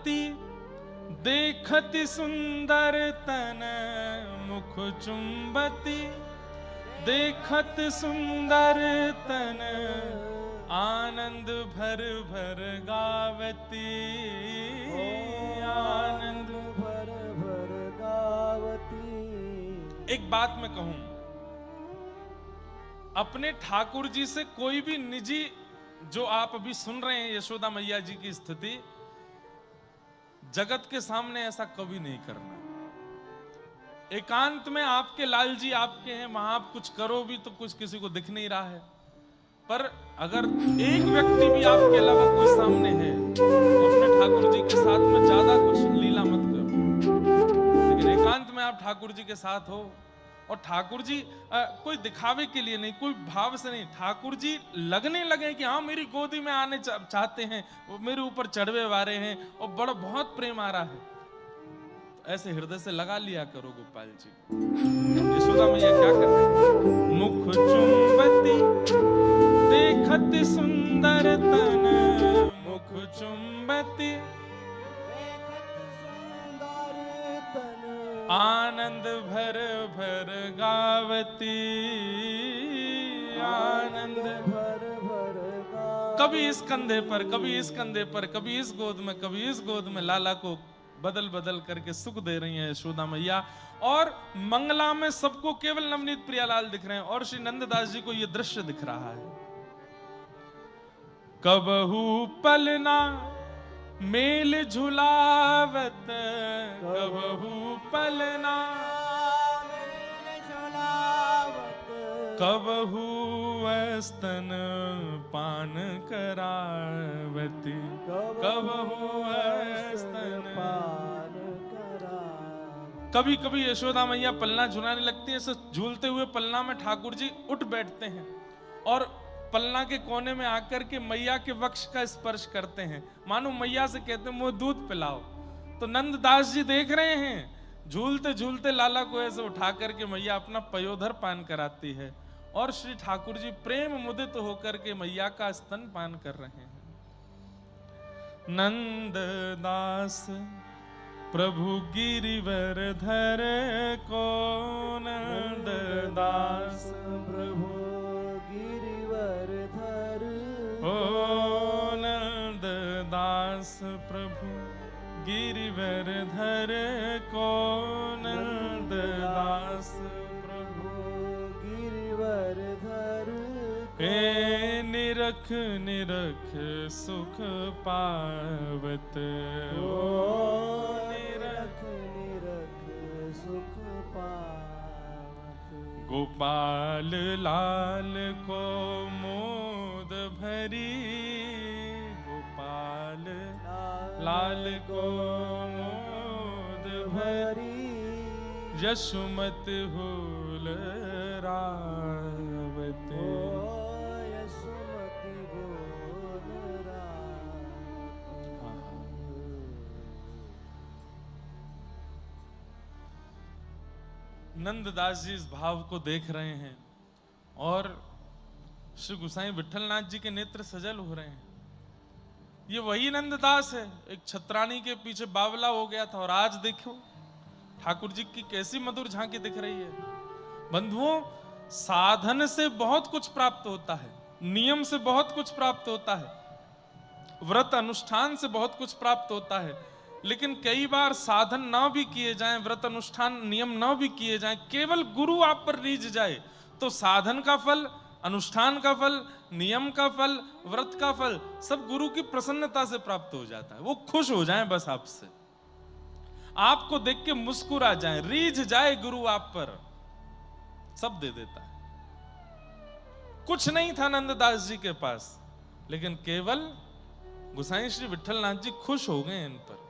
चुंबती, देखति सुंदर तन मुख चुंबती, देखत सुंदर तन आनंद भर भर गावती, आनंद भर भर गावती। एक बात मैं कहूं, अपने ठाकुर जी से कोई भी निजी, जो आप अभी सुन रहे हैं यशोदा मैया जी की स्थिति, जगत के सामने ऐसा कभी नहीं करना। एकांत में आपके लाल जी आपके हैं, वहां आप कुछ करो भी तो कुछ किसी को दिख नहीं रहा है, पर अगर एक व्यक्ति भी आपके अलावा कोई सामने है तो अपने ठाकुर जी के साथ में ज्यादा कुछ लीला मत करो, लेकिन एकांत में आप ठाकुर जी के साथ हो। और ठाकुर जी कोई दिखावे के लिए नहीं, कोई भाव से नहीं, ठाकुर जी लगने लगे कि हाँ मेरी गोदी में आने चाहते हैं, वो मेरे ऊपर चढ़वे वारे हैं और बड़ा बहुत प्रेम आ रहा है, तो ऐसे हृदय से लगा लिया करो गोपाल जी। यशोदा मैया क्या कर रहे हैं? मुख चुंबती, देखत सुंदर तन मुख चुंबती, आनंद भर भर गावती, आनंद भर भर गावती। कभी इस कंधे पर, कभी इस कंधे पर, कभी इस गोद में, कभी इस गोद में लाला को बदल बदल करके सुख दे रही है यशोदा मैया। और मंगला में सबको केवल नवनीत प्रियालाल दिख रहे हैं और श्री नंददास जी को यह दृश्य दिख रहा है। कबहू पलना मेल झुलावत, कबहू पलना मेल झुलावत, कबहू स्तन पान करावती, कबहू स्तन पान करावत। कभी कभी यशोदा मैया पलना झुलाने लगती है, झूलते हुए पलना में ठाकुर जी उठ बैठते हैं और पलना के कोने में आकर के मैया के वक्ष का स्पर्श करते हैं, मानो मैया से कहते हैं मुझे दूध पिलाओ। तो नंददास जी देख रहे हैं, झूलते झूलते लाला को ऐसे उठा करके मैया अपना पयोधर पान कराती है और श्री ठाकुर जी प्रेम मुदित होकर के मैया का स्तन पान कर रहे हैं। नंददास प्रभु गिरिवर धर को, नंददास प्रभु गिरिवर धर, ओ नंददास प्रभु गिरिवर धर को, नंददास प्रभु गिरिवर धर हे निरख निरख सुख पावत, ओ निरख निरख सुख पावत। गोपाल लाल को मोद भरी, गोपाल लाल को मोद भरी, यशुमत हुल रावत, यशुमति गोल रावत। नंददास जी इस भाव को देख रहे हैं और श्री गुसाई विठलनाथ जी के नेत्र सजल हो रहे हैं। ये वही नंददास है, एक छत्रानी के पीछे बावला हो गया था और आज देखो ठाकुर जी की कैसी मधुर झांकी दिख रही है। बंधुओं, साधन से बहुत कुछ प्राप्त होता है, नियम से बहुत कुछ प्राप्त होता है, व्रत अनुष्ठान से बहुत कुछ प्राप्त होता है, लेकिन कई बार साधन ना भी किए जाएं, व्रत अनुष्ठान नियम ना भी किए जाएं, केवल गुरु आप पर रीझ जाए तो साधन का फल, अनुष्ठान का फल, नियम का फल, व्रत का फल सब गुरु की प्रसन्नता से प्राप्त हो जाता है। वो खुश हो जाएं बस आपसे, आपको देख के मुस्कुरा जाएं, रीझ जाए गुरु आप पर, सब दे देता है। कुछ नहीं था नंददास जी के पास, लेकिन केवल गोसाई श्री विठलनाथ जी खुश हो गए, इन पर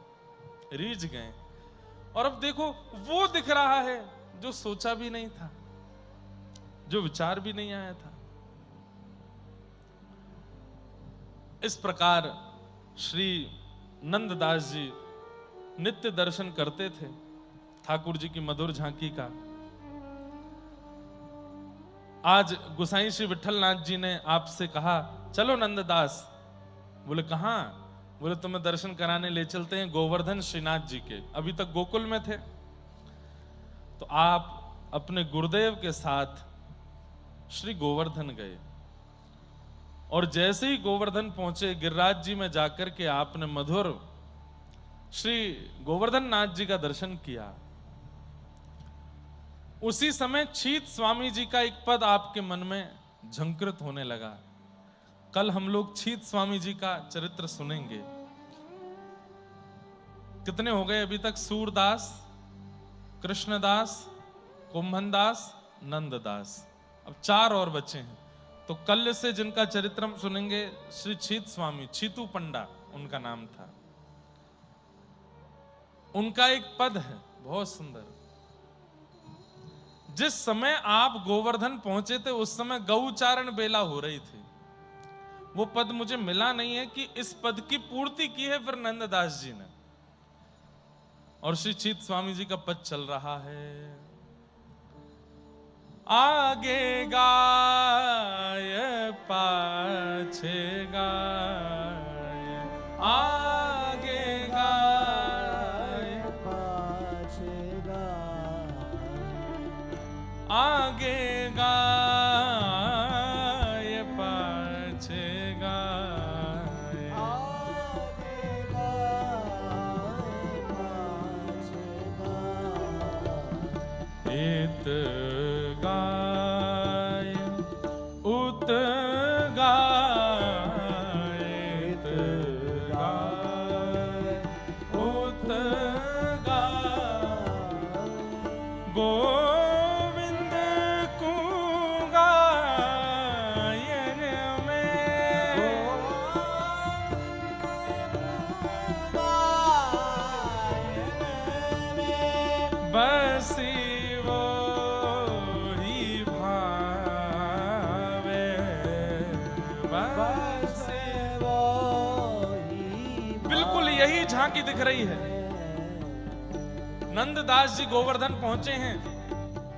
रीझ गए। और अब देखो वो दिख रहा है जो सोचा भी नहीं था, जो विचार भी नहीं आया था। इस प्रकार श्री नंददास जी नित्य दर्शन करते थे ठाकुर जी की मधुर झांकी का। आज गोसाई श्री विठलनाथ जी ने आपसे कहा चलो नंददास। बोले कहां? बोले तुम्हें दर्शन कराने ले चलते हैं गोवर्धन श्रीनाथ जी के। अभी तक गोकुल में थे, तो आप अपने गुरुदेव के साथ श्री गोवर्धन गए, और जैसे ही गोवर्धन पहुंचे, गिरिराज जी में जाकर के आपने मधुर श्री गोवर्धन नाथ जी का दर्शन किया। उसी समय छीत स्वामी जी का एक पद आपके मन में झंकृत होने लगा। कल हम लोग छीत स्वामी जी का चरित्र सुनेंगे। कितने हो गए अभी तक? सूरदास, कृष्णदास, कुंभनदास, नंददास, अब 4 और बचे हैं। तो कल से जिनका चरित्र हम सुनेंगे, श्री छीत स्वामी, छीतू पंडा उनका नाम था। उनका एक पद है बहुत सुंदर। जिस समय आप गोवर्धन पहुंचे थे उस समय गौचारण बेला हो रही थी। वो पद मुझे मिला नहीं है कि इस पद की पूर्ति की है फिर नंददास जी ने। और श्री छीत स्वामी जी का पद चल रहा है। आगे गाय पाछे गाय, आगे गाय पाछे गाय, आगे गाय पाछे गाय, आगे गाय पाछे गाय, इत गाय उत गाय, इत गाय उत गाय, गोविंद को गायन में बसी वो ही भावे, बसी वो ही बिल्कुल यही झांकी दिख रही है। नंददास जी गोवर्धन पहुंचे हैं,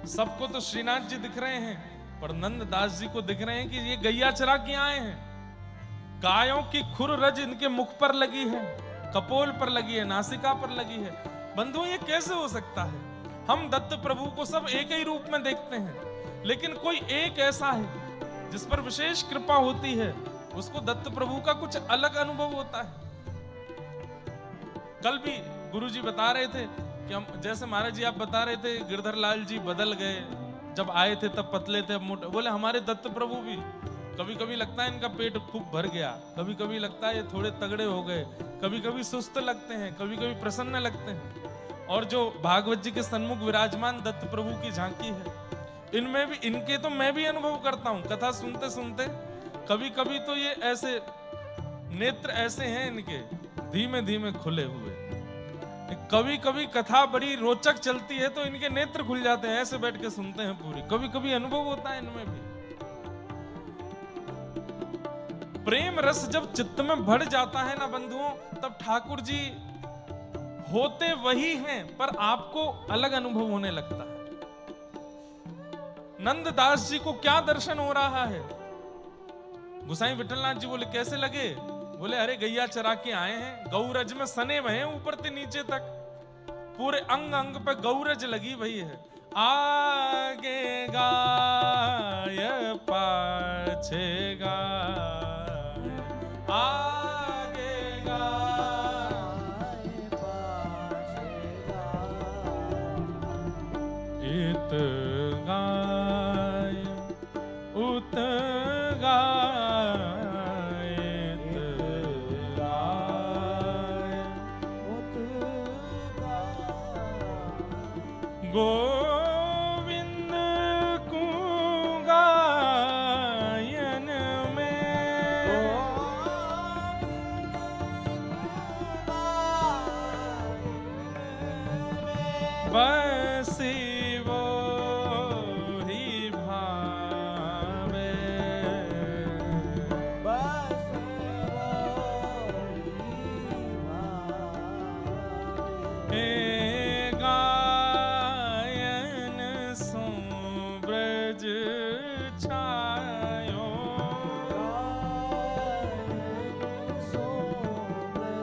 सबको तो श्रीनाथ जी दिख रहे हैं, पर नंददास जी को दिख रहे हैं कि ये गैया चरा के आए हैं। गायों की खुर रज इनके मुख पर लगी है, कपोल पर लगी है, नासिका पर लगी है। बंधु ये कैसे हो सकता है? हम दत्त प्रभु को सब एक ही रूप में देखते हैं, लेकिन कोई एक ऐसा है जिस पर विशेष कृपा होती है, उसको दत्त प्रभु का कुछ अलग अनुभव होता है। कल भी गुरुजी बता रहे थे कि हम, जैसे महाराज जी आप बता रहे थे गिरधर लाल जी बदल गए, जब आए थे तब पतले थे अब मोटे। बोले हमारे दत्त प्रभु भी कभी कभी लगता है इनका पेट खूब भर गया, कभी कभी लगता है ये थोड़े तगड़े हो गए, कभी कभी सुस्त लगते हैं, कभी कभी प्रसन्न लगते हैं। और जो भागवत जी के सन्मुख विराजमान दत्त प्रभु की झांकी है, इनमें भी, इनके तो मैं भी अनुभव करता हूं कथा सुनते सुनते। कभी कभी तो ये ऐसे नेत्र ऐसे हैं इनके धीमे धीमे खुले हुए, कभी कभी कथा बड़ी रोचक चलती है तो इनके नेत्र खुल जाते हैं, ऐसे बैठ के सुनते हैं पूरी। कभी कभी अनुभव होता है इनमें भी। प्रेम रस जब चित्त में भर जाता है ना बंधुओं, तब ठाकुर जी होते वही हैं पर आपको अलग अनुभव होने लगता है। नंददास जी को क्या दर्शन हो रहा है? गोसाई विठलनाथ जी बोले कैसे लगे? बोले अरे गैया चरा के आए हैं, गौरज में सने हुए हैं ऊपर से नीचे तक, पूरे अंग अंग पे गौरज लगी हुई है। आगे गाय पाछे गाय, आगे गाय पाछे गाय, इत गाय उत गाय, इत गाय उत गाय, गोविंद को गायन में बसी वो ही भावे, बस वो ही भावे। हे गायन सो ब्रज छायो, गायन सो ब्रज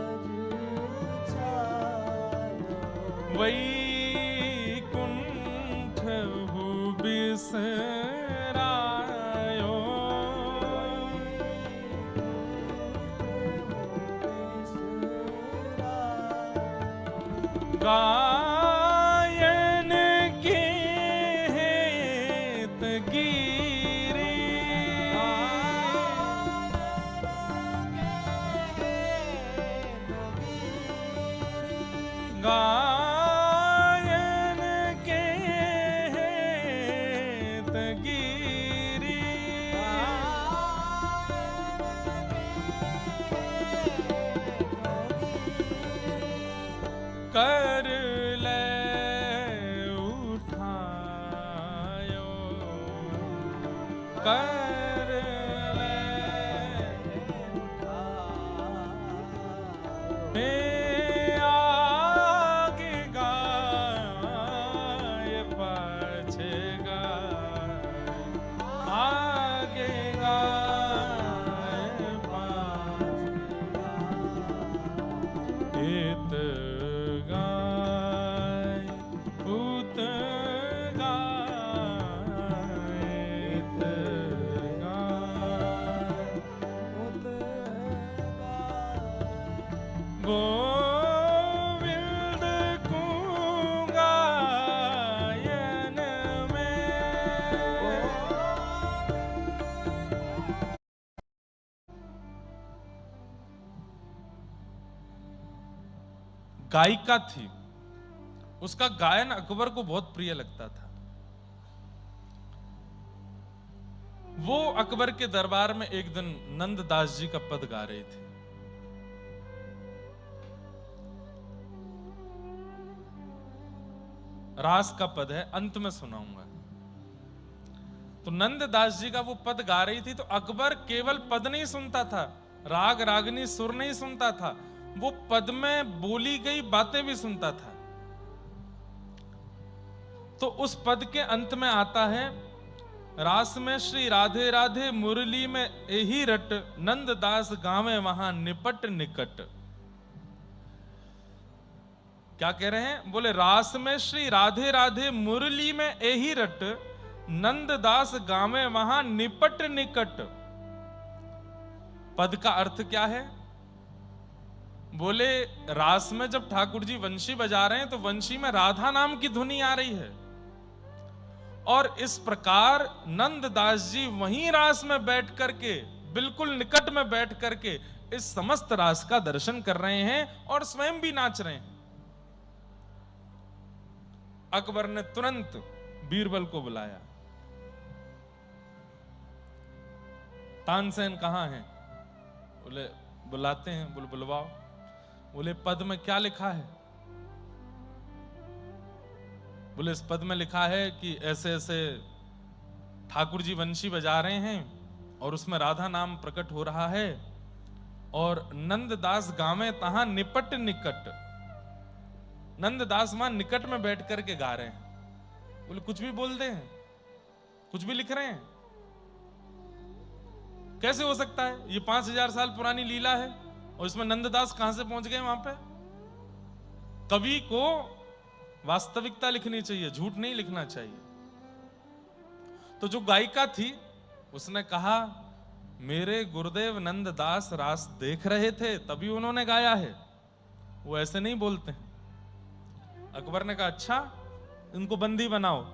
वैकुंठ हु बिसरायो, गायन के हेत गिरे, गायन के हेत गिरे, कर ले उठायो, कर ले हे आगे गाय पाछे गाय, आगे गाय पाछे गाय, हित गाय उत गाय, हित गाय गोविंद को गायन में, गायिका थी, उसका गायन अकबर को बहुत प्रिय लगता था। वो अकबर के दरबार में एक दिन नंददास जी का पद गा रही थी। रास का पद है, अंत में सुनाऊंगा। तो नंददास जी का वो पद गा रही थी, तो अकबर केवल पद नहीं सुनता था, राग रागनी सुर नहीं सुनता था, वो पद में बोली गई बातें भी सुनता था। तो उस पद के अंत में आता है, रास में श्री राधे राधे मुरली में एही रट, नंददास गावे वहां निपट निकट। क्या कह रहे हैं? बोले रास में श्री राधे राधे मुरली में एही रट, नंददास गावे वहां निपट निकट। पद का अर्थ क्या है? बोले रास में जब ठाकुर जी वंशी बजा रहे हैं तो वंशी में राधा नाम की धुनी आ रही है, और इस प्रकार नंददास जी वहीं रास में बैठ करके, बिल्कुल निकट में बैठ करके इस समस्त रास का दर्शन कर रहे हैं और स्वयं भी नाच रहे हैं। अकबर ने तुरंत बीरबल को बुलाया। तानसेन कहां है? बोले बुलाते हैं। बोले बुलवाओ। बोले पद में क्या लिखा है? बोले इस पद में लिखा है कि ऐसे ऐसे ठाकुर जी वंशी बजा रहे हैं और उसमें राधा नाम प्रकट हो रहा है, और नंददास गावे तहां निपट निकट। नंददास वहां निकट में बैठ करके गा रहे हैं। बोले कुछ भी बोल दे, कुछ भी लिख रहे हैं, कैसे हो सकता है? ये 5000 साल पुरानी लीला है और इसमें नंददास कहां से पहुंच गए वहां पे? कवि को वास्तविकता लिखनी चाहिए, झूठ नहीं लिखना चाहिए। तो जो गायिका थी उसने कहा, मेरे गुरुदेव नंददास रास देख रहे थे तभी उन्होंने गाया है, वो ऐसे नहीं बोलते। अकबर ने कहा अच्छा, इनको बंदी बनाओ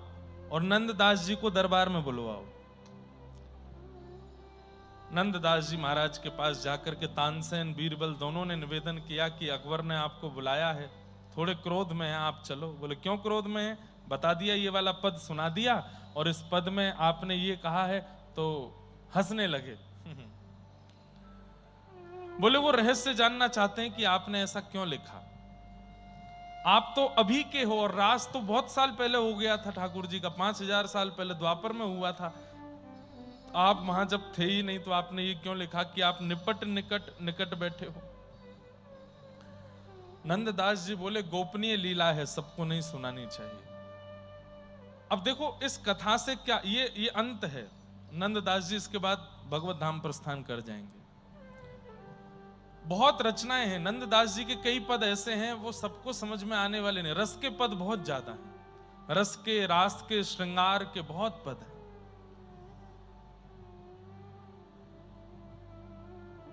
और नंददास जी को दरबार में बुलवाओ। नंददास जी महाराज के पास जाकर के तानसेन बीरबल दोनों ने निवेदन किया कि अकबर ने आपको बुलाया है, थोड़े क्रोध में है, आप चलो। बोले क्यों क्रोध में है? बता दिया, ये वाला पद सुना दिया और इस पद में आपने ये कहा है, तो हंसने लगे। बोले वो रहस्य जानना चाहते हैं कि आपने ऐसा क्यों लिखा। आप तो अभी के हो और रास तो बहुत साल पहले हो गया था ठाकुर जी का, 5000 साल पहले द्वापर में हुआ था। आप वहां जब थे ही नहीं, तो आपने ये क्यों लिखा कि आप निपट निकट निकट बैठे हो? नंददास जी बोले गोपनीय लीला है, सबको नहीं सुनानी चाहिए। अब देखो इस कथा से क्या, ये अंत है। नंददास जी इसके बाद भगवत धाम प्रस्थान कर जाएंगे। बहुत रचनाएं हैं। नंददास जी के कई पद ऐसे हैं वो सबको समझ में आने वाले नहीं। रस के पद बहुत ज्यादा हैं, रस के, रास के, श्रृंगार के बहुत पद हैं।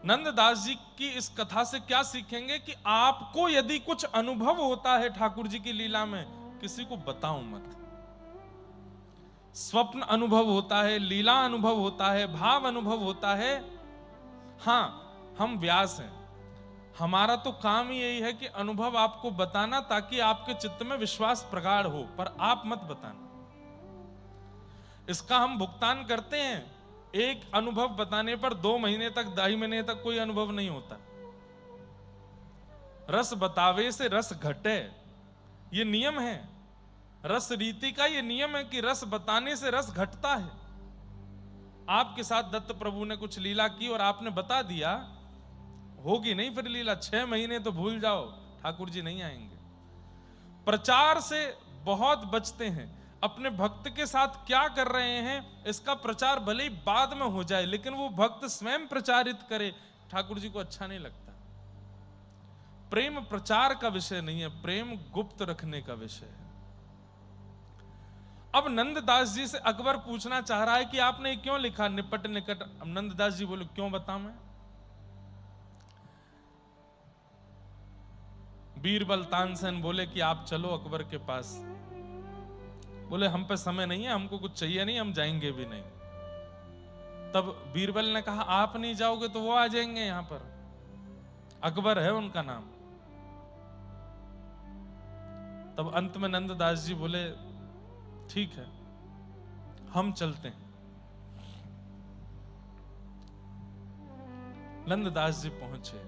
नंददास जी की इस कथा से क्या सीखेंगे कि आपको यदि कुछ अनुभव होता है ठाकुर जी की लीला में, किसी को बताओ मत। स्वप्न अनुभव होता है, लीला अनुभव होता है, भाव अनुभव होता है। हां, हम व्यास हैं, हमारा तो काम ही यही है कि अनुभव आपको बताना, ताकि आपके चित्त में विश्वास प्रगाढ़ हो, पर आप मत बताना। इसका हम भुगतान करते हैं। एक अनुभव बताने पर 2 महीने तक, 2.5 महीने तक कोई अनुभव नहीं होता। रस बतावे से रस घटे, ये नियम है। रस रीति का ये नियम है कि रस बताने से रस घटता है। आपके साथ दत्त प्रभु ने कुछ लीला की और आपने बता दिया, होगी नहीं फिर लीला, 6 महीने तो भूल जाओ, ठाकुर जी नहीं आएंगे। प्रचार से बहुत बचते हैं। अपने भक्त के साथ क्या कर रहे हैं इसका प्रचार भले ही बाद में हो जाए, लेकिन वो भक्त स्वयं प्रचारित करे, ठाकुर जी को अच्छा नहीं लगता। प्रेम प्रचार का विषय नहीं है, प्रेम गुप्त रखने का विषय है। अब नंददास जी से अकबर पूछना चाह रहा है कि आपने क्यों लिखा निपट निकट। नंददास जी बोले, क्यों बताऊं मैं? बीरबल तानसेन बोले कि आप चलो अकबर के पास। बोले, हम पे समय नहीं है, हमको कुछ चाहिए नहीं, हम जाएंगे भी नहीं। तब बीरबल ने कहा, आप नहीं जाओगे तो वो आ जाएंगे यहां पर, अकबर है उनका नाम। तब अंत में नंददास जी बोले, ठीक है, हम चलते हैं। नंददास जी पहुंचे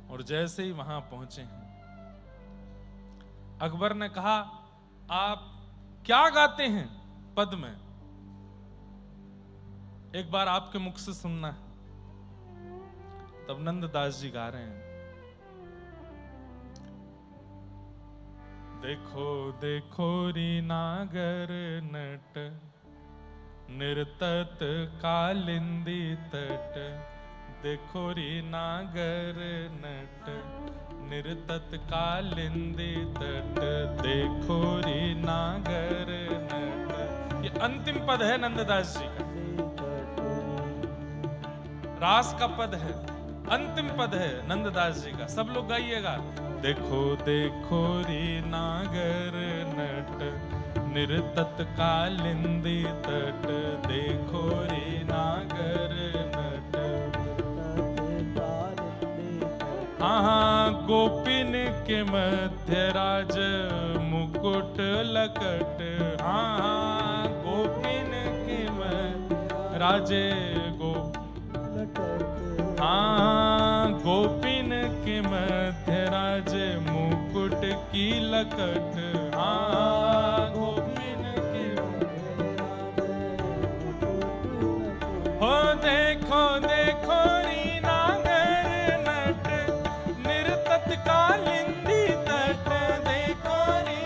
और जैसे ही वहां पहुंचे हैं, अकबर ने कहा, आप क्या गाते हैं पद में, एक बार आपके मुख से सुनना है। तब नंददास जी गा रहे हैं, देखो देखो री नागर नट, निर्तत कालिंदी तट। देखो री नागर नट, निर्तत कालिंदी तट। देखो री नागर नट। ये अंतिम पद है नंददास जी का, रास का पद है, अंतिम पद है नंददास जी का। सब लोग गाइएगा, देखो देखो री नागर नट, निर्तत कालिंदी तट। देखो री नागर नट। हाँ, गोपिन के मध्य राज मुकुट लकट। हाँ, गोपिन के मध्य राजे हाँ, गोपिन के मध्य राज मुकुट की लकट। हाँ, गोपिन के हो देखो देखो री नागर नट, निर्तत कालिंदी तट। देखो री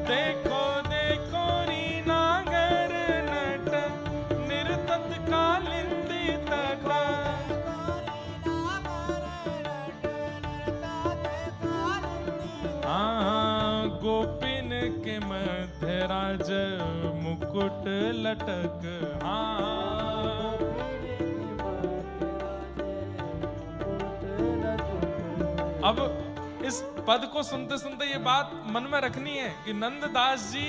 देखो देखो री नागर नट, निर्तत कालिंदी तट। हाँ, गोपिन के मध्य राज मुकुट लटक। हाँ, अब इस पद को सुनते सुनते ये बात मन में रखनी है कि नंददास जी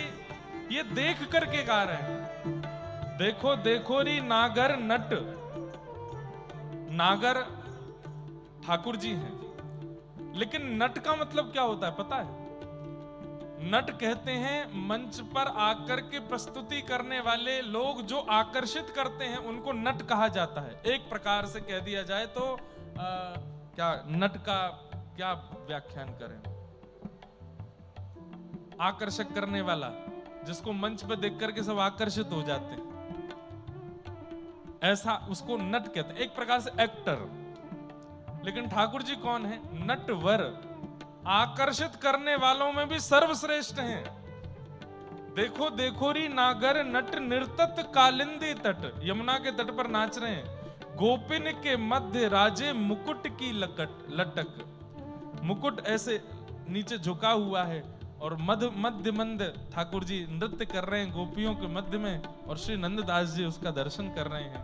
ये देख करके गा रहे हैं। देखो देखो री नागर नट। नागर ठाकुर जी हैं, लेकिन नट का मतलब क्या होता है पता है? नट कहते हैं मंच पर आकर के प्रस्तुति करने वाले लोग जो आकर्षित करते हैं उनको नट कहा जाता है। एक प्रकार से कह दिया जाए तो क्या नट का क्या व्याख्यान करें? आकर्षक करने वाला, जिसको मंच पर देख करके सब आकर्षित हो जाते हैं, ऐसा उसको नट कहते हैं। एक प्रकार से एक्टर। लेकिन ठाकुर जी कौन है? नटवर। आकर्षित करने वालों में भी सर्वश्रेष्ठ हैं। देखो देखो री नागर नट निर्तत कालिंदी तट, यमुना के तट पर नाच रहे हैं। गोपिन के मध्य राजे मुकुट की लटक, मुकुट ऐसे नीचे झुका हुआ है और मध्य मंद ठाकुर जी नृत्य कर रहे हैं गोपियों के मध्य में, और श्री नंददास जी उसका दर्शन कर रहे हैं।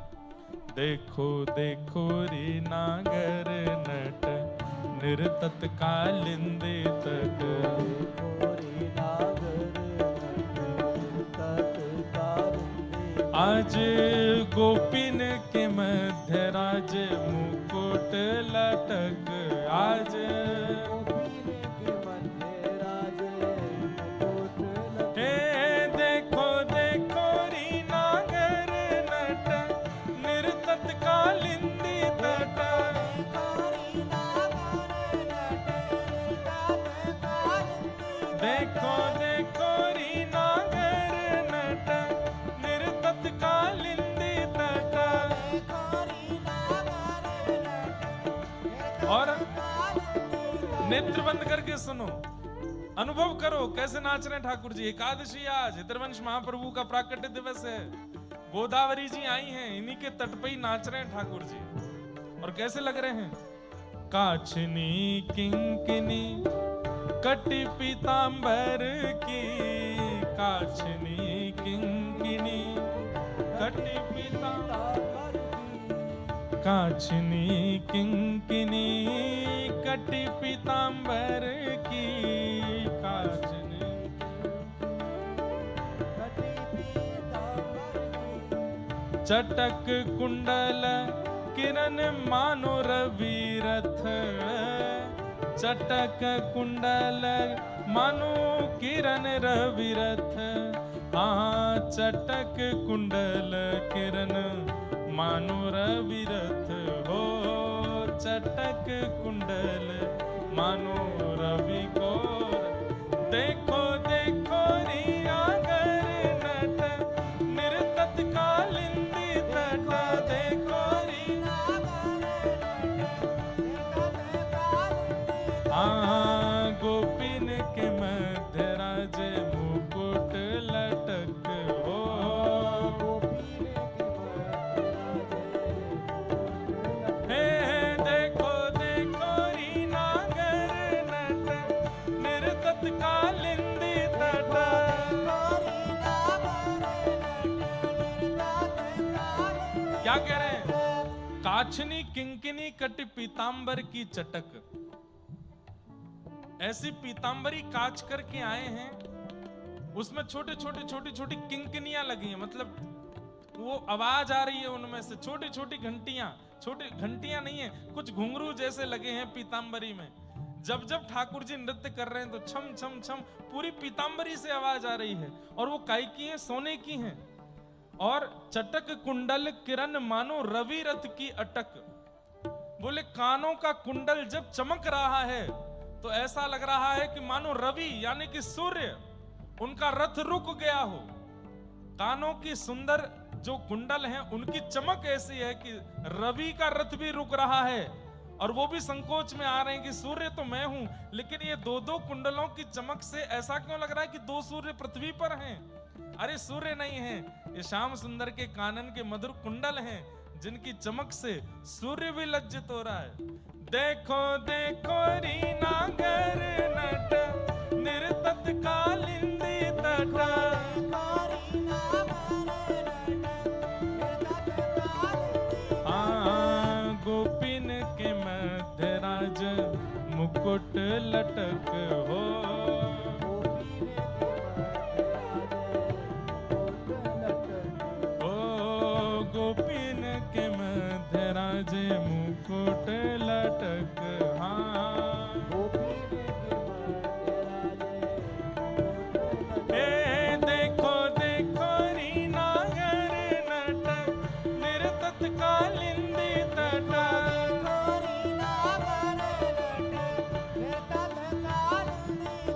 देखो देखो रे नागर नट निर्तत कालिंदी तट, आज गोपिन के मध्य राज मुकुट लटक, आज हे देखो देखो री नागर नट निर्तत कालिंदी तट, देखो देखो री नागर नट निर्तत कालिंदी तट। और नेत्र बंद करके सुनो, अनुभव करो कैसे नाच रहे हैं ठाकुर जी। एकादशी आज हितरवंश महाप्रभु का प्राकट्य दिवस है, गोदावरी जी आई हैं, इन्हीं के तट पे ही नाच रहे हैं ठाकुर जी। और कैसे लग रहे हैं? काछनी किंकिनी कटी पीतांबर की, काछनी किंकिनी कटी पीतांबर, काछनी किंकिनी कटी पीतांबर की, काछनी चटक कुंडल किरण मानो रविरथ, चटक कुंडल मानो किरण रविरथ, हाँ चटक कुंडल किरण मानो रविरथ, हो चटक कुंडल मानो रवि को। देखो देखो री नागर नट निर्तत कालिंदी तट, देखो री हाँ गोपिन के मध्य राजे मुकुट लटक, हो हे देखो देखो री नागर नट निर्तत कालिंदी तट। क्या कह रहे हैं? काछनी किंकिनी कटी पीतांबर की चटक, ऐसी पीतांबरी काच करके आए हैं, उसमें छोटे छोटे छोटी छोटी किंकिनियां लगी हैं, मतलब वो आवाज आ रही है उनमें से, छोटी छोटी घंटियां, छोटी घंटियां नहीं है, कुछ घुंघरू जैसे लगे हैं पीतांबरी में। जब जब ठाकुर जी नृत्य कर रहे हैं तो छम छम छम पूरी पीतांबरी से आवाज आ रही है, और वो काई की है? सोने की हैं। और चटक कुंडल किरण मानो रवि रथ की अटक, बोले कानों का कुंडल जब चमक रहा है तो ऐसा लग रहा है कि मानो रवि यानी कि सूर्य उनका रथ रुक गया हो। कानों की सुंदर जो कुंडल हैं उनकी चमक ऐसी है कि रवि का रथ भी रुक रहा है, और वो भी संकोच में आ रहे हैं कि सूर्य तो मैं हूं, लेकिन ये दो दो कुंडलों की चमक से ऐसा क्यों लग रहा है कि दो सूर्य पृथ्वी पर हैं? अरे सूर्य नहीं है, ये श्याम सुंदर के कानन के मधुर कुंडल हैं, जिनकी चमक से सूर्य भी लज्जित हो रहा है। देखो देखो री नागर नट निर्तत कालिंदी तट, हाँ गोपिन के मध्य राज मुकुट लटक, हो गोपिन के मध्य राज मुकुट लटक, हाँ हे देखो देखो री नागर नट निर्तत कालिंदी तट,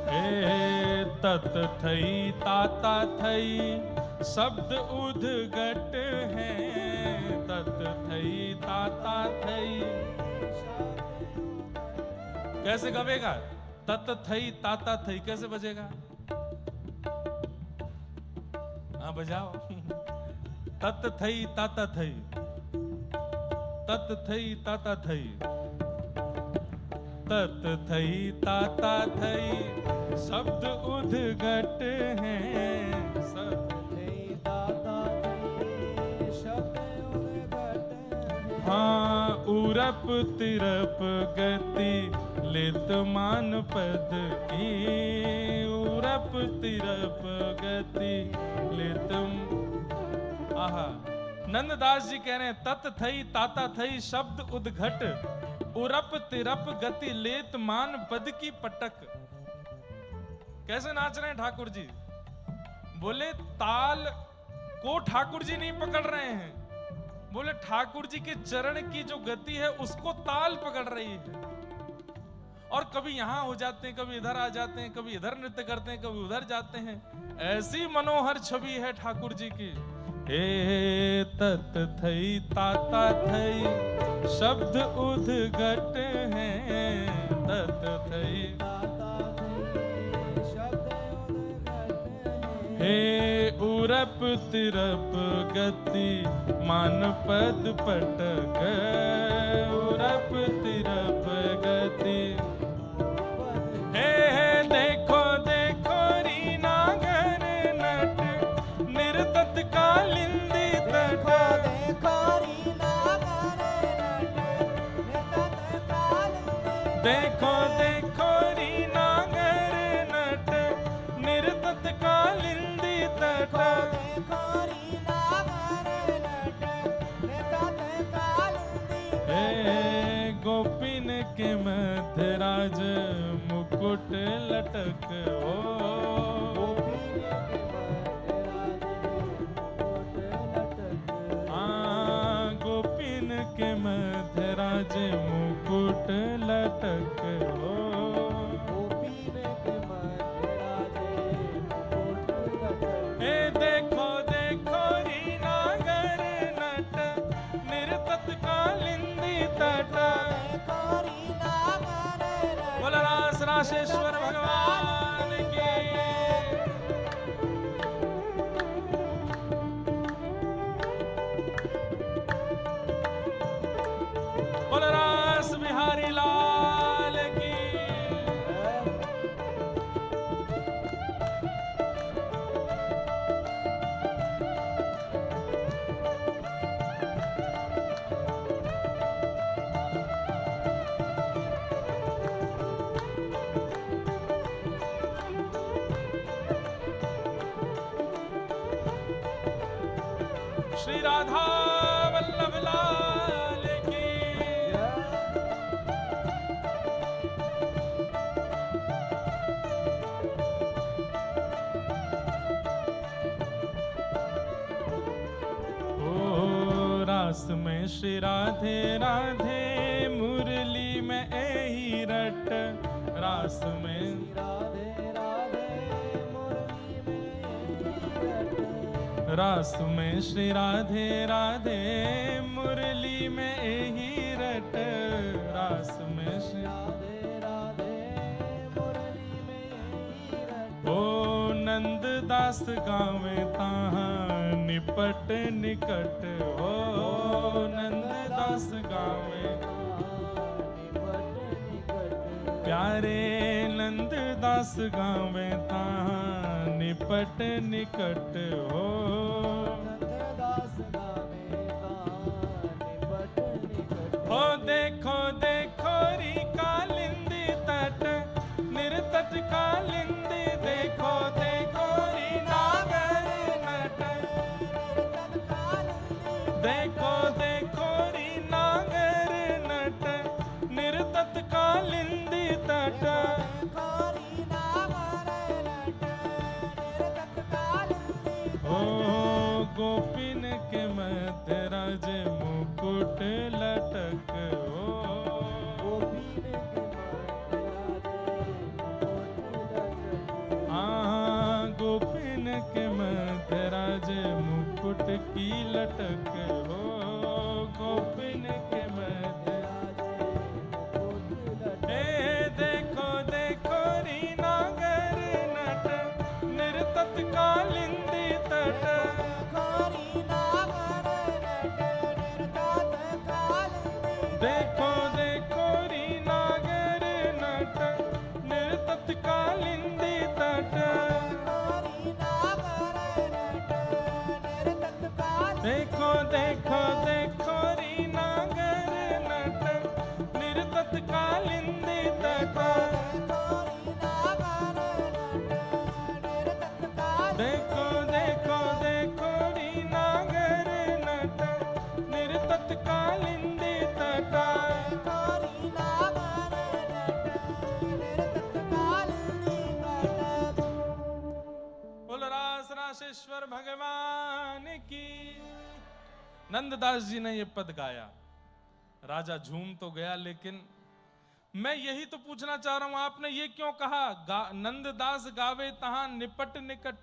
हे तत थई ताता थई शब्द उद्घट है, तत थई ताता थई। कैसे गवेगा? तत थई ताता थई कैसे बजेगा? हाँ बजाओ। तत थई ताता थई, तत थई ताता थई, तत थई ताता थई, शब्द उद्घट हैं सब। थई ताता थई, शब्द उद्घट हैं। हाँ उरप तिरप गति लित मान पद की, उरप तिरप गति लितम। आहा, नंददास जी कह रहे हैं तत थई ताता थई शब्द उद्घट, उरप तिरप गति लेत मान पद की पटक। कैसे नाच रहे हैं ठाकुर जी? बोले ताल को ठाकुर जी नहीं पकड़ रहे हैं, बोले ठाकुर जी के चरण की जो गति है उसको ताल पकड़ रही है। और कभी यहां हो जाते हैं, कभी इधर आ जाते हैं, कभी इधर नृत्य करते हैं, कभी उधर जाते हैं। ऐसी मनोहर छवि है ठाकुर जी की। हे तत थई ताता थई, शब्द उद्घट हैं तत थई ताता थई, शब्द उद्घट हैं। हे उरप तिरप गति मान पद पटक, उरप तिरप गति। हे देखो देखो रीना घर नट, निर्तत कालिंदी तट। देखो रीना घर नट, निर्तत कालिंदी। देखो देखो रीना घर नट, निर्तत कालिंदी तट। देखो रीना घर नट, निर्तत कालिंदी। हे गोपिन के मध्य राज मुकुट लटक, ओ गोपिन के मध्य राज मुकुट लटक, ओ गोपीन के मध्य राजे मुकुट लटक। हे देखो देखो रीना घर नट, निर्तत कालिंदी तट। देखो रीना घर नट, बोला रास राशेश्वर भगवान की। बोला रास बिहारी लाल की। श्री राधा वल्लभ लाल की। ओ रास में श्री राधे राधे, मुरली में एही रट। रास में राधे राधे मुरली में रट। रास में श्री राधे राधे, मुरली में एही रट। रास में श्री राधे राधे मुरली में रट। ओ नंद दास गावे ताहा निपट निकट, ओ नंद दास गावे निपट निकट। प्यारे नंद दास गावे ताहा निपट निकट, हो नंददास गावे ताहा निपट निकट। हो देखो देखो री कालिंदी तट, निर्तट कालिंदी। देखो देखो री नागर नट, निर्तट कालिंदी। देखो देखो री नागर नट, निर्तट कालिंदी तट। देखो रीना घर नट, निर्तट कालिंदी। ओ गोपिन के मध्य राज मुकुट लटक, ओ गोपीन के मध्य राधे मुकुट लटक। हाँ गोपिन के मध्य राज मुकुट की लटक, हो गोपिन के मध्य। हे देखो देखो री नागर नट, निर्तत कालिंदी तट। देखो देखो री नागर नट निर्तत कालिंदी तट देखो देखो देखो री नागर नट निर्तत कालिंदी तट देखो देखो देखो री नागर नट निर्तत कालिंदी तट बोल रास राशेश्वर भगवान की। नंददास जी ने ये पद गाया, राजा झूम तो गया, लेकिन मैं यही तो पूछना चाह रहा हूं, आपने ये क्यों कहा नंददास गावे तहां निपट निकट?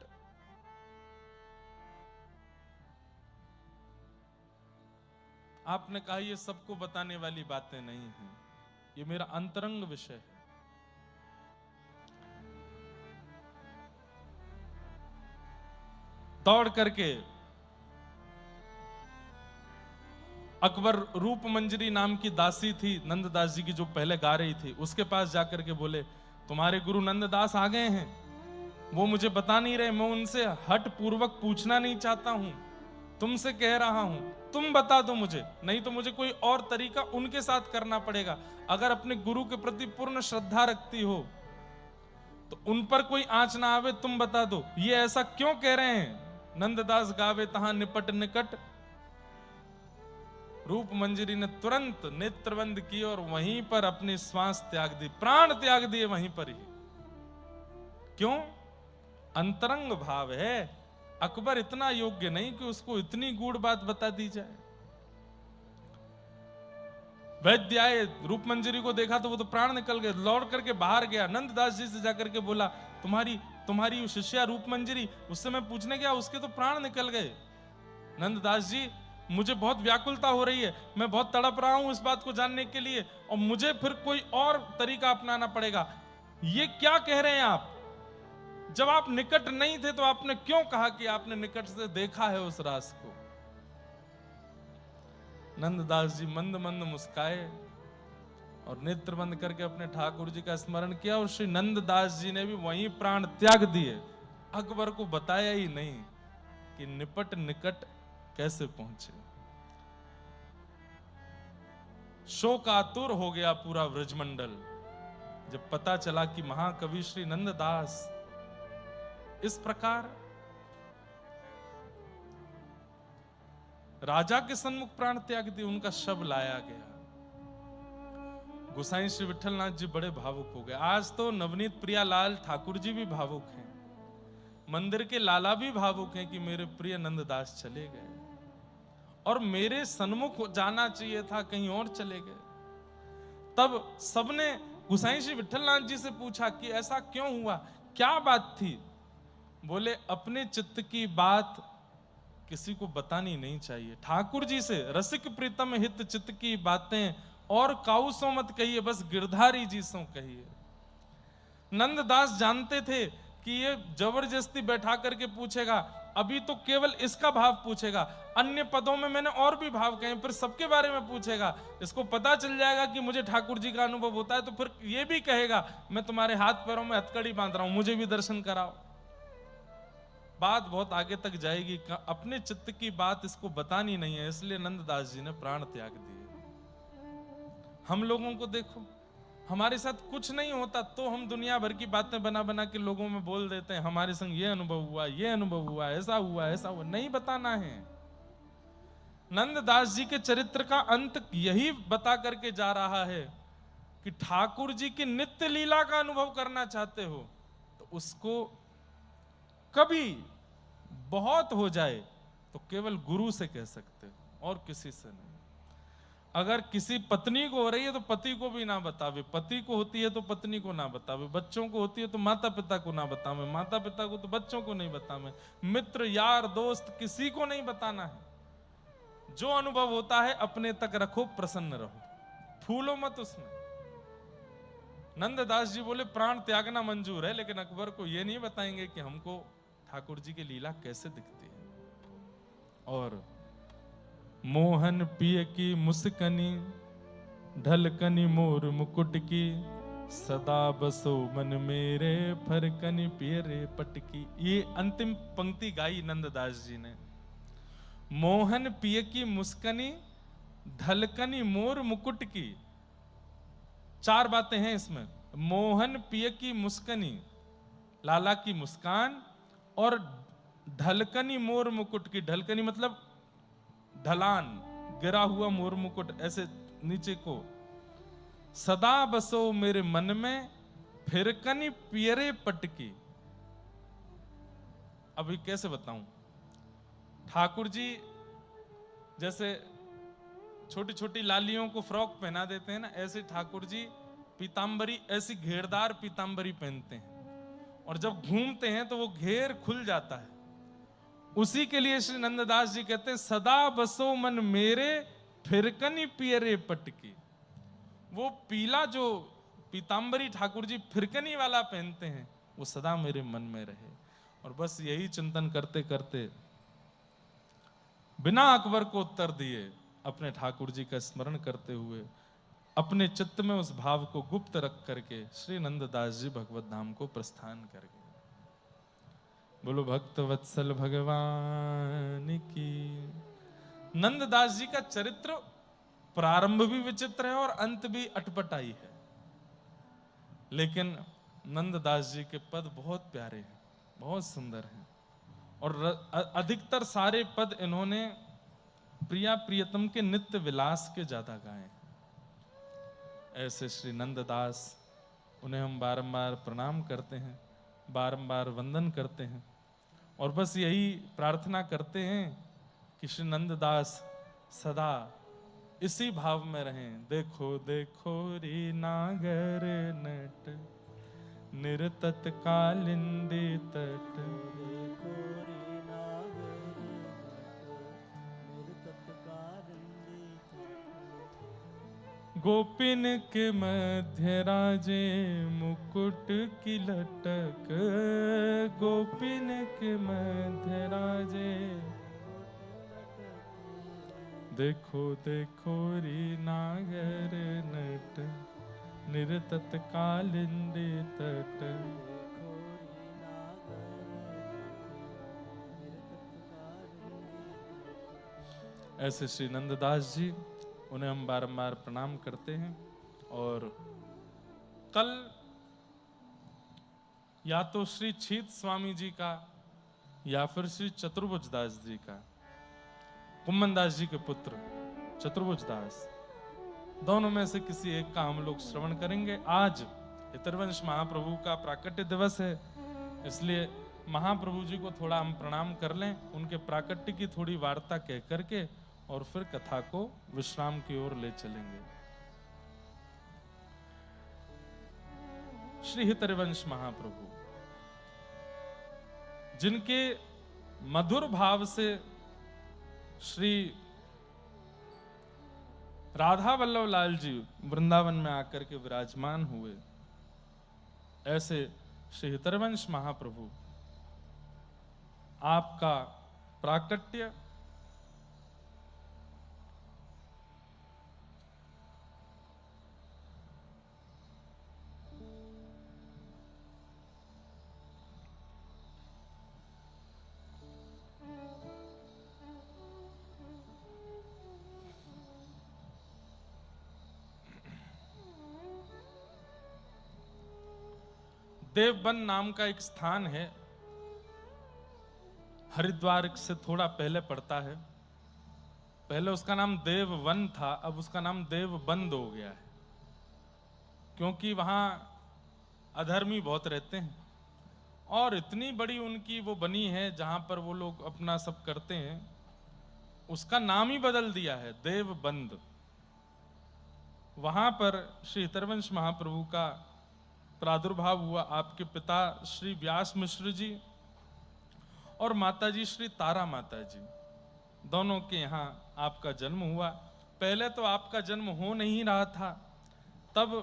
आपने कहा ये सबको बताने वाली बातें नहीं हैं, ये मेरा अंतरंग विषय है। दौड़ करके अकबर रूप मंजरी नाम की दासी थी नंददास जी की, जो पहले गा रही थी, उसके पास जाकर के बोले तुम्हारे गुरु नंददास आ गए हैं, वो मुझे बता नहीं रहे, मैं उनसे हट पूर्वक पूछना नहीं चाहता हूं, तुमसे कह रहा हूं तुम बता दो मुझे, नहीं तो मुझे कोई और तरीका उनके साथ करना पड़ेगा। अगर अपने गुरु के प्रति पूर्ण श्रद्धा रखती हो तो उन पर कोई आंच ना आवे, तुम बता दो ये ऐसा क्यों कह रहे हैं? नंददास गावे तहां निपट निकट। रूप मंजरी ने तुरंत नेत्रबंद की और वहीं पर अपनी श्वास त्याग दी, प्राण त्याग दिए वहीं पर ही। क्यों? अंतरंग भाव है। अकबर इतना योग्य नहीं कि उसको इतनी गूढ़ बात बता दी जाए। वैद्य आए, रूप मंजरी को देखा तो वो तो प्राण निकल गए, लौट करके बाहर गया, नंददास जी से जाकर के बोला तुम्हारी शिष्या रूप मंजरी, उससे मैं पूछने गया, उसके तो प्राण निकल गए। नंददास जी मुझे बहुत व्याकुलता हो रही है, मैं बहुत तड़प रहा हूं इस बात को जानने के लिए, और मुझे फिर कोई और तरीका अपनाना पड़ेगा। ये क्या कह रहे हैं आप? जब आप निकट नहीं थे तो आपने क्यों कहा कि आपने निकट से देखा है उस रास को? नंददास जी मंद मंद मुस्काए और नेत्र बंद करके अपने ठाकुर जी का स्मरण किया, और श्री नंददास जी ने भी वहीं प्राण त्याग दिए। अकबर को बताया ही नहीं कि निपट निकट कैसे पहुंचे। शोकातुर हो गया पूरा व्रजमंडल जब पता चला कि महाकवि श्री नंददास इस प्रकार राजा के सन्मुख प्राण त्याग दिए, उनका शव लाया गया। गोसाई श्री विठलनाथ जी बड़े भावुक हो गए। आज तो नवनीत प्रियालाल ठाकुर जी भी भावुक हैं, मंदिर के लाला भी भावुक हैं कि मेरे प्रिय नंददास चले गए, और मेरे सन्मुख जाना चाहिए था, कहीं और चले गए। तब सबने गोसाई श्री विठलनाथ जी से पूछा कि ऐसा क्यों हुआ, क्या बात थी? बोले अपने चित्त की बात किसी को बतानी नहीं चाहिए। ठाकुर जी से रसिक प्रीतम हित चित्त की बातें और काऊ सो मत कहिए, बस गिरधारी जी सो कहिए। नंददास जानते थे कि ये जबरदस्ती बैठा करके पूछेगा, अभी तो केवल इसका भाव पूछेगा, अन्य पदों में मैंने और भी भाव कहे, फिर सबके बारे में पूछेगा। इसको पता चल जाएगा कि मुझे ठाकुर जी का अनुभव होता है, तो फिर ये भी कहेगा मैं तुम्हारे हाथ पैरों में हथकड़ी बांध रहा हूं, मुझे भी दर्शन कराओ। बात बहुत आगे तक जाएगी। अपने चित्त की बात इसको बतानी नहीं है, इसलिए नंददास जी ने प्राण त्याग दिए। हम लोगों को देखो, हमारे साथ कुछ नहीं होता तो हम दुनिया भर की बातें बना बना के लोगों में बोल देते हैं, हमारे संग ये अनुभव हुआ, ये अनुभव हुआ, ऐसा हुआ, ऐसा हुआ। नहीं बताना है। नंददास जी के चरित्र का अंत यही बता करके जा रहा है कि ठाकुर जी की नित्य लीला का अनुभव करना चाहते हो तो उसको कभी बहुत हो जाए तो केवल गुरु से कह सकते हो और किसी से नहीं। अगर किसी पत्नी को हो रही है तो पति को भी ना बतावे, पति को होती है तो पत्नी को ना बतावे, बच्चों को होती है तो माता पिता को ना बतावे, माता पिता को तो बच्चों को नहीं बतावे, मित्र यार दोस्त किसी को नहीं बताना है। जो अनुभव होता है अपने तक रखो, प्रसन्न रहो, फूलो मत उसमें। नंददास जी बोले प्राण त्यागना मंजूर है, लेकिन अकबर को यह नहीं बताएंगे कि हमको ठाकुर जी की लीला कैसे दिखती है। और मोहन पिय की मुस्कनी ढलकनी मोर मुकुट की, सदा बसो मन मेरे, फरकनी पियरे पटकी। ये अंतिम पंक्ति गाई नंददास जी ने। मोहन पिय की मुस्कनी, ढलकनी मोर मुकुट की। चार बातें हैं इसमें। मोहन पिय की मुस्कनी, लाला की मुस्कान, और ढलकनी मोर मुकुट की। ढलकनी मतलब ढलान, गिरा हुआ मोर मुकुट ऐसे नीचे को। सदा बसो मेरे मन में, फिरकनी पियरे पटकी। अभी कैसे बताऊं? ठाकुर जी जैसे छोटी छोटी लालियों को फ्रॉक पहना देते हैं ना, ऐसे ठाकुर जी पीतांबरी, ऐसी घेरदार पीतांबरी पहनते हैं, और जब घूमते हैं तो वो घेर खुल जाता है। उसी के लिए श्री नंददास जी कहते हैं, सदा बसो मन मेरे, फिरकनी पियरे पटकी। वो पीला जो पीतांबरी ठाकुर जी फिरकनी वाला पहनते हैं, वो सदा मेरे मन में रहे। और बस यही चिंतन करते करते बिना अकबर को उत्तर दिए, अपने ठाकुर जी का स्मरण करते हुए, अपने चित्त में उस भाव को गुप्त रख करके श्री नंददास जी भगवत धाम को प्रस्थान कर गए। बोलो भक्त वत्सल भगवान की। नंददास जी का चरित्र प्रारंभ भी विचित्र है और अंत भी अटपटाई है, लेकिन नंददास जी के पद बहुत प्यारे हैं, बहुत सुंदर हैं, और अधिकतर सारे पद इन्होंने प्रिया प्रियतम के नित्य विलास के ज्यादा गाए हैं। ऐसे श्री नंददास, उन्हें हम बारंबार प्रणाम करते हैं, बारंबार वंदन करते हैं, और बस यही प्रार्थना करते हैं कि श्री नंददास सदा इसी भाव में रहें। देखो देखो रे नागर नट, निरतत कालिंदी तट। देखो रे नागर नट, निरतत कालिंदी तट। गोपिन के मध्य राजे मुकुट की लटक, गोपिन के मध्य राजे। देखो देखो रे नागर नट, निरतत कालिंदी तट। देखो रे नागर नट, निरतत कालिंदी तट। ऐसे श्री नंददास जी, उन्हें हम बारंबार प्रणाम करते हैं। और कल या तो श्री छीत स्वामी जी का या फिर श्री चतुर्भुज दास जी का, कुम्मन दास जी के पुत्र चतुर्भुज दास, दोनों में से किसी एक का हम लोग श्रवण करेंगे। आज हितरवंश महाप्रभु का प्राकट्य दिवस है, इसलिए महाप्रभु जी को थोड़ा हम प्रणाम कर लें, उनके प्राकट्य की थोड़ी वार्ता कह करके, और फिर कथा को विश्राम की ओर ले चलेंगे। श्री हितरवंश महाप्रभु, जिनके मधुर भाव से श्री राधा वल्लभ लाल जी वृंदावन में आकर के विराजमान हुए, ऐसे श्री हितरवंश महाप्रभु, आपका प्राकट्य देवबन नाम का एक स्थान है, हरिद्वार से थोड़ा पहले पड़ता है। पहले उसका नाम देववन था, अब उसका नाम देवबंद हो गया है, क्योंकि वहां अधर्मी बहुत रहते हैं, और इतनी बड़ी उनकी वो बनी है जहां पर वो लोग अपना सब करते हैं, उसका नाम ही बदल दिया है देवबंद। वहां पर श्री हितरवंश महाप्रभु का प्रादुर्भाव हुआ। आपके पिता श्री व्यास मिश्र जी और माताजी श्री तारा माता जी, दोनों के यहाँ आपका जन्म हुआ। पहले तो आपका जन्म हो नहीं रहा था, तब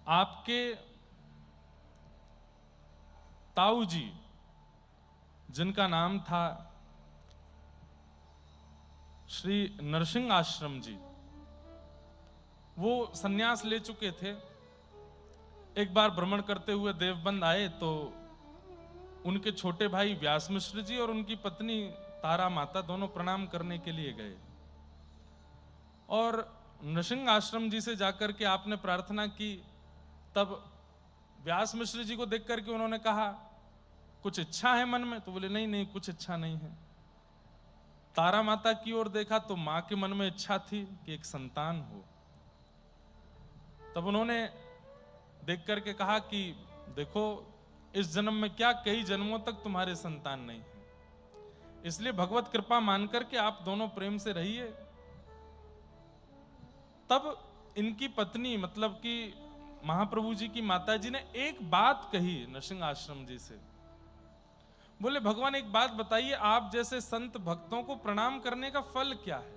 आपके ताऊ जी, जिनका नाम था श्री नरसिंह आश्रम जी, वो सन्यास ले चुके थे। एक बार भ्रमण करते हुए देवबंद आए तो उनके छोटे भाई व्यास मिश्र जी और उनकी पत्नी तारा माता दोनों प्रणाम करने के लिए गए, और नरसिंह आश्रम जी से जाकर के आपने प्रार्थना की। तब व्यास मिश्र जी को देख करके उन्होंने कहा, कुछ इच्छा है मन में? तो बोले नहीं नहीं, कुछ इच्छा नहीं है। तारा माता की ओर देखा तो मां के मन में इच्छा थी कि एक संतान हो। तब उन्होंने देख करके कहा कि देखो, इस जन्म में क्या, कई जन्मों तक तुम्हारे संतान नहीं है, इसलिए भगवत कृपा मान करके आप दोनों प्रेम से रहिए। तब इनकी पत्नी मतलब कि महाप्रभु जी की माता जी ने एक बात कही नरसिंह आश्रम जी से। बोले, भगवान एक बात बताइए, आप जैसे संत भक्तों को प्रणाम करने का फल क्या है?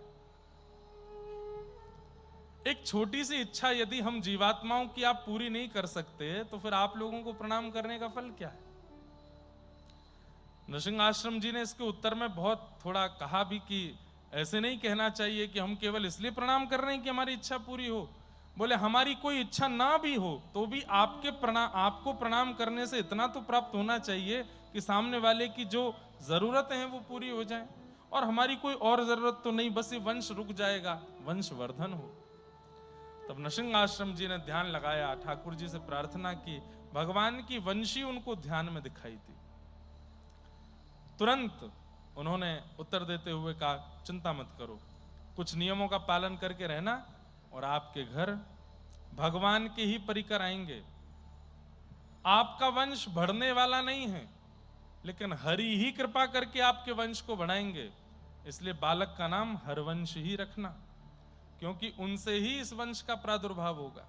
एक छोटी सी इच्छा यदि हम जीवात्माओं की आप पूरी नहीं कर सकते तो फिर आप लोगों को प्रणाम करने का फल क्या है? नरसिंह आश्रम जी ने इसके उत्तर में बहुत थोड़ा कहा भी कि ऐसे नहीं कहना चाहिए कि हम केवल इसलिए प्रणाम कर रहे हैं कि हमारी इच्छा पूरी हो। बोले, हमारी कोई इच्छा ना भी हो तो भी आपको प्रणाम करने से इतना तो प्राप्त होना चाहिए कि सामने वाले की जो जरूरतें हैं वो पूरी हो जाएं, और हमारी कोई और जरूरत तो नहीं, बस ये वंश रुक जाएगा, वंश वर्धन हो। तब नरसिंह आश्रम जी ने ध्यान लगाया, ठाकुर जी से प्रार्थना की, भगवान की वंशी उनको ध्यान में दिखाई दी। तुरंत उन्होंने उत्तर देते हुए कहा, चिंता मत करो, कुछ नियमों का पालन करके रहना और आपके घर भगवान के ही परिकर आएंगे। आपका वंश बढ़ने वाला नहीं है, लेकिन हरि ही कृपा करके आपके वंश को बढ़ाएंगे, इसलिए बालक का नाम हरवंश ही रखना, क्योंकि उनसे ही इस वंश का प्रादुर्भाव होगा।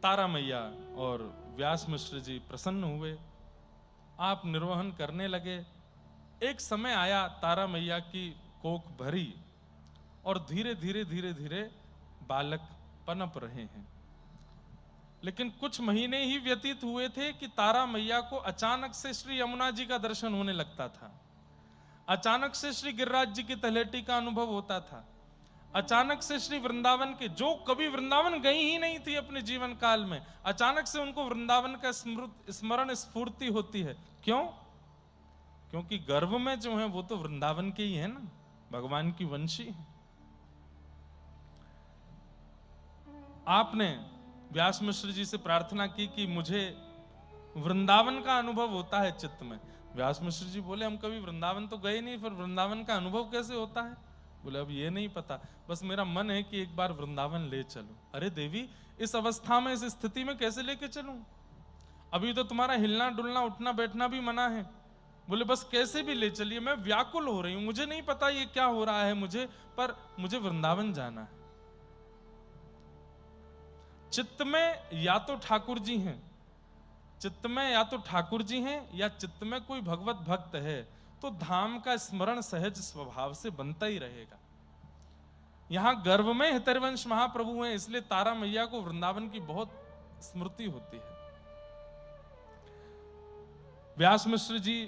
तारा मैया और व्यास मिश्र जी प्रसन्न हुए, आप निर्वहन करने लगे। एक समय आया, तारा मैया की कोख भरी और धीरे धीरे धीरे धीरे बालक पनप रहे हैं। लेकिन कुछ महीने ही व्यतीत हुए थे कि तारा मैया को अचानक से श्री यमुना जी का दर्शन होने लगता था, अचानक से श्री गिरिराज जी की तलहटी का अनुभव होता था, अचानक से श्री वृंदावन के, जो कभी वृंदावन गई ही नहीं थी अपने जीवन काल में, अचानक से उनको वृंदावन का स्मरण स्फूर्ति होती है। क्यों? क्योंकि गर्भ में जो है वो तो वृंदावन के ही है ना, भगवान की वंशी है। आपने व्यास मिश्र जी से प्रार्थना की कि मुझे वृंदावन का अनुभव होता है चित्त में। व्यास मिश्र जी बोले, हम कभी वृंदावन तो गए नहीं, फिर वृंदावन का अनुभव कैसे होता है? बोले, अब ये नहीं पता, बस मेरा मन है कि एक बार वृंदावन ले चलो। अरे देवी, इस अवस्था में, इस स्थिति में कैसे लेके चलूं? अभी तो तुम्हारा हिलना डुलना उठना बैठना भी मना है। बोले, बस कैसे भी ले चलिए, मैं व्याकुल हो रही हूं, मुझे नहीं पता ये क्या हो रहा है मुझे, पर मुझे वृंदावन जाना है। चित्त में या तो ठाकुर जी हैं, चित्त में या तो ठाकुर जी हैं या चित्त में कोई भगवत भक्त है, तो धाम का स्मरण सहज स्वभाव से बनता ही रहेगा। यहां गर्भ में हितरवंश महाप्रभु हैं, इसलिए तारा मैया को वृंदावन की बहुत स्मृति होती है। व्यास मिश्र जी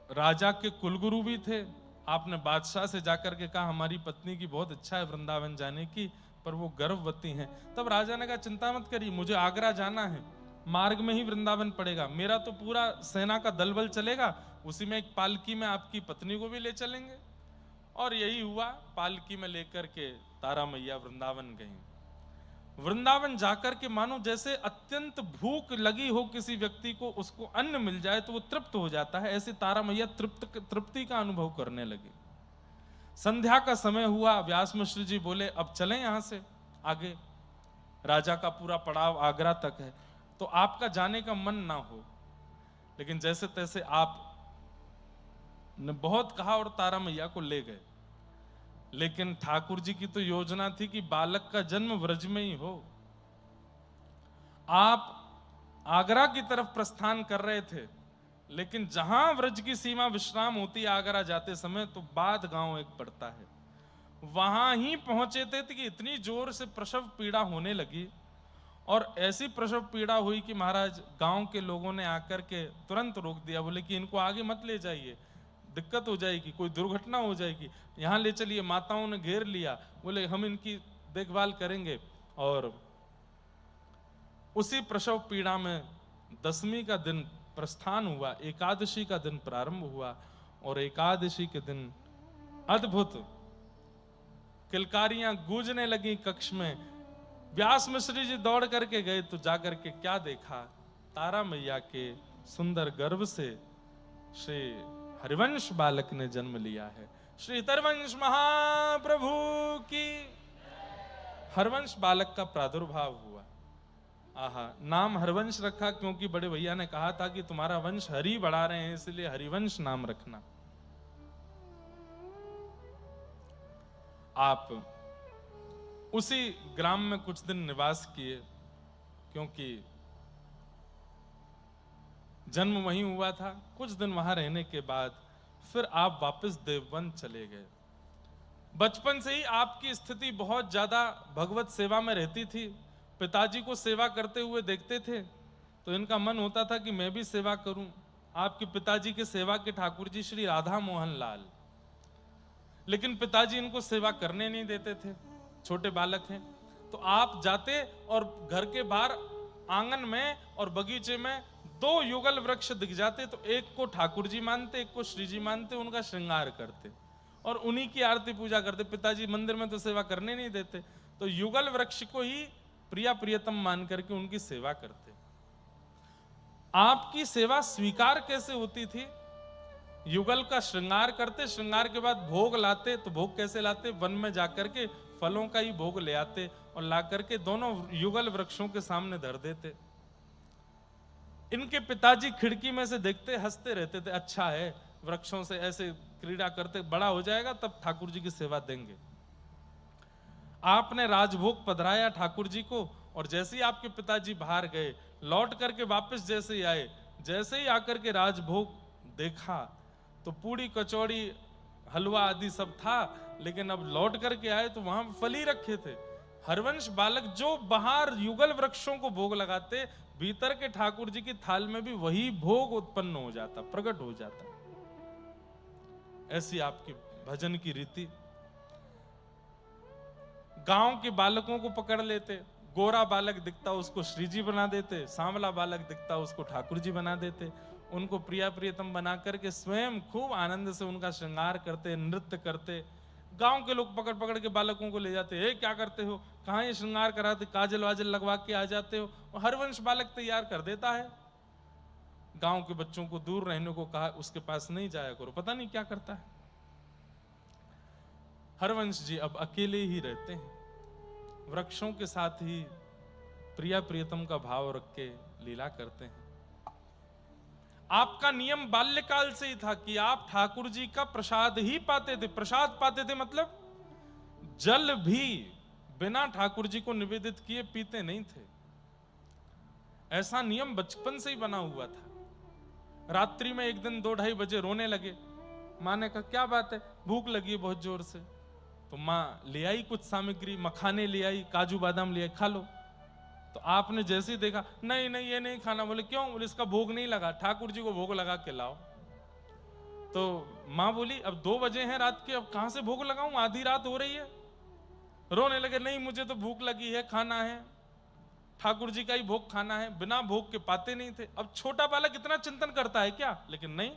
राजा के कुलगुरु भी थे। आपने बादशाह से जाकर के कहा, हमारी पत्नी की बहुत इच्छा है वृंदावन जाने की, पर वो गर्भवती हैं। तब राजा ने कहा, चिंता मत करिए, मुझे आगरा जाना है, मार्ग में ही वृंदावन पड़ेगा, मेरा तो पूरा सेना का दलबल चलेगा, उसी में एक पालकी में आपकी पत्नी को भी ले चलेंगे। और यही हुआ, पालकी में लेकर के तारा मैया वृंदावन गई। वृंदावन जाकर के मानो जैसे अत्यंत भूख लगी हो किसी व्यक्ति को, उसको अन्न मिल जाए तो वो तृप्त हो जाता है, ऐसे तारा मैया तृप्ति का अनुभव करने लगी। संध्या का समय हुआ, व्यास मिश्र जी बोले, अब चलें यहां से आगे, राजा का पूरा पड़ाव आगरा तक है, तो आपका जाने का मन ना हो। लेकिन जैसे तैसे आप ने बहुत कहा और तारा मैया को ले गए। लेकिन ठाकुर जी की तो योजना थी कि बालक का जन्म व्रज में ही हो। आप आगरा की तरफ प्रस्थान कर रहे थे, लेकिन जहां व्रज की सीमा विश्राम होती है आगरा जाते समय, तो बाद गांव एक पड़ता है, वहां ही पहुंचे थे कि इतनी जोर से प्रसव पीड़ा होने लगी, और ऐसी प्रसव पीड़ा हुई कि महाराज गांव के लोगों ने आकर के तुरंत रोक दिया। बोले कि इनको आगे मत ले जाइए, दिक्कत हो जाएगी, कोई दुर्घटना हो जाएगी, यहाँ ले चलिए। माताओं ने घेर लिया, बोले हम इनकी देखभाल करेंगे। और उसी प्रसव पीड़ा में 10वीं का दिन प्रस्थान हुआ, एकादशी का दिन प्रारंभ हुआ। और एकादशी के दिन अद्भुत किलकारियां गूंजने लगी कक्ष में। व्यास मिश्री जी दौड़ करके गए तो जाकर के क्या देखा, तारा मैया के सुंदर गर्भ से श्री हरिवंश बालक ने जन्म लिया है। श्री हरिवंश महाप्रभु की। हरवंश बालक का प्रादुर्भाव हुआ। आहा, नाम हरवंश रखा क्योंकि बड़े भैया ने कहा था कि तुम्हारा वंश हरि बढ़ा रहे हैं, इसलिए हरिवंश नाम रखना। आप उसी ग्राम में कुछ दिन निवास किए, क्योंकि जन्म वहीं हुआ था। कुछ दिन वहां रहने के बाद फिर आप वापस देवबंद चले गए। बचपन से ही आपकी स्थिति बहुत ज्यादा भगवत सेवा में रहती थी। पिताजी को सेवा करते हुए देखते थे तो इनका मन होता था कि मैं भी सेवा करूं। आपके पिताजी के सेवा के ठाकुर जी श्री राधा मोहन लाल, लेकिन पिताजी इनको सेवा करने नहीं देते थे, छोटे बालक हैं। तो आप जाते और घर के बाहर आंगन में और बगीचे में 2 युगल वृक्ष दिख जाते, तो एक को ठाकुर जी मानते, एक को श्री जी मानते, उनका श्रृंगार करते और उन्हीं की आरती पूजा करते। पिताजी मंदिर में तो सेवा करने नहीं देते, तो युगल वृक्ष को ही प्रिया प्रियतम मान करके उनकी सेवा करते। आपकी सेवा स्वीकार कैसे होती थी? युगल का श्रृंगार करते, श्रृंगार के बाद भोग लाते। तो भोग कैसे लाते? वन में जाकर के फलों का ही भोग ले आते और ला करके दोनों युगल वृक्षों के सामने धर देते। इनके पिताजी खिड़की में से देखते, हंसते रहते थे, अच्छा है, वृक्षों से ऐसे क्रीड़ा करते, बड़ा हो जाएगा तब ठाकुर जी की सेवा देंगे। आपने राजभोग पधराया ठाकुर जी को, और जैसे ही आपके पिताजी बाहर गए, लौट करके वापस जैसे ही आए, जैसे ही आकर के राजभोग देखा तो पूड़ी कचौड़ी हलवा आदि सब था, लेकिन अब लौट करके आए तो वहां फल ही रखे थे। हरवंश बालक जो बाहर युगल वृक्षों को भोग लगाते, भीतर के ठाकुर जी की थाल में भी वही भोग उत्पन्न हो जाता, प्रकट हो जाता। ऐसी आपकी भजन की रीति। गांव के बालकों को पकड़ लेते, गोरा बालक दिखता उसको श्री जी बना देते, सांवला बालक दिखता उसको ठाकुर जी बना देते। उनको प्रिया प्रियतम बना करके स्वयं खूब आनंद से उनका श्रृंगार करते, नृत्य करते। गांव के लोग पकड़ पकड़ के बालकों को ले जाते, हे क्या करते हो, कहाँ ये श्रृंगार कराते, काजल वाजल लगवा के आ जाते हो। और हरवंश बालक तैयार कर देता है। गांव के बच्चों को दूर रहने को कहा, उसके पास नहीं जाया करो, पता नहीं क्या करता है। हरवंश जी अब अकेले ही रहते हैं, वृक्षों के साथ ही प्रिया प्रियतम का भाव रख के लीला करते हैं। आपका नियम बाल्यकाल से ही था कि आप ठाकुर जी का प्रसाद ही पाते थे। प्रसाद पाते थे मतलब जल भी बिना ठाकुर जी को निवेदित किए पीते नहीं थे। ऐसा नियम बचपन से ही बना हुआ था। रात्रि में एक दिन 2-2:30 बजे रोने लगे। माँ ने कहा क्या बात है? भूख लगी है बहुत जोर से। तो माँ ले आई कुछ सामग्री, मखाने ले आई, काजू बादाम ले आई, खा लो। तो आपने जैसे ही देखा, नहीं नहीं ये नहीं खाना। बोले क्यों? बोले इसका भोग नहीं लगा, ठाकुर जी को भोग लगा के लाओ। तो माँ बोली अब 2 बजे हैं रात के, अब कहां से भोग लगाऊं, आधी रात हो रही है। रोने लगे, नहीं मुझे तो भूख लगी है, खाना है, ठाकुर जी का ही भोग खाना है। बिना भोग के पाते नहीं थे। अब छोटा बालक इतना चिंतन करता है क्या? लेकिन नहीं,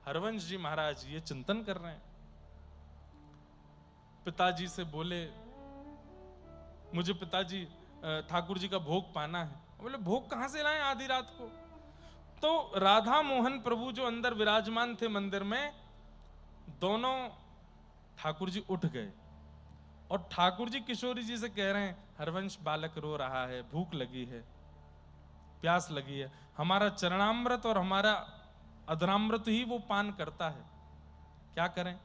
हरवंश जी महाराज ये चिंतन कर रहे हैं। पिताजी से बोले, मुझे पिताजी ठाकुर जी का भोग पाना है। बोले भोग कहां से लाएं आधी रात को? तो राधा मोहन प्रभु जो अंदर विराजमान थे मंदिर में, दोनों ठाकुर जी उठ गए और ठाकुर जी किशोरी जी से कह रहे हैं, हरवंश बालक रो रहा है, भूख लगी है, प्यास लगी है, हमारा चरणामृत और हमारा अधरामृत ही वो पान करता है, क्या करें?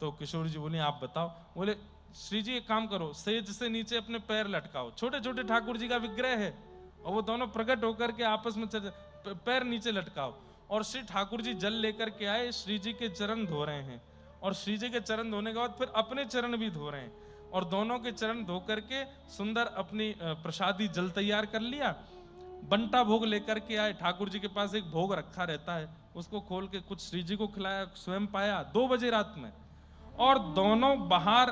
तो किशोरी जी बोले आप बताओ। बोले श्री जी एक काम करो, सेज से नीचे अपने पैर लटकाओ। छोटे छोटे ठाकुर जी का विग्रह है और वो दोनों प्रकट होकर के आपस में पैर नीचे लटकाओ। और श्री ठाकुर जी जल लेकर के आए, श्री जी के चरण धो रहे हैं और श्री जी के चरण धोने के बाद फिर अपने चरण भी धो रहे हैं और दोनों के चरण धो करके सुंदर अपनी प्रसादी जल तैयार कर लिया। बंटा भोग लेकर के आए। ठाकुर जी के पास एक भोग रखा रहता है, उसको खोल के कुछ श्री जी को खिलाया, स्वयं पाया 2 बजे रात में। और दोनों बाहर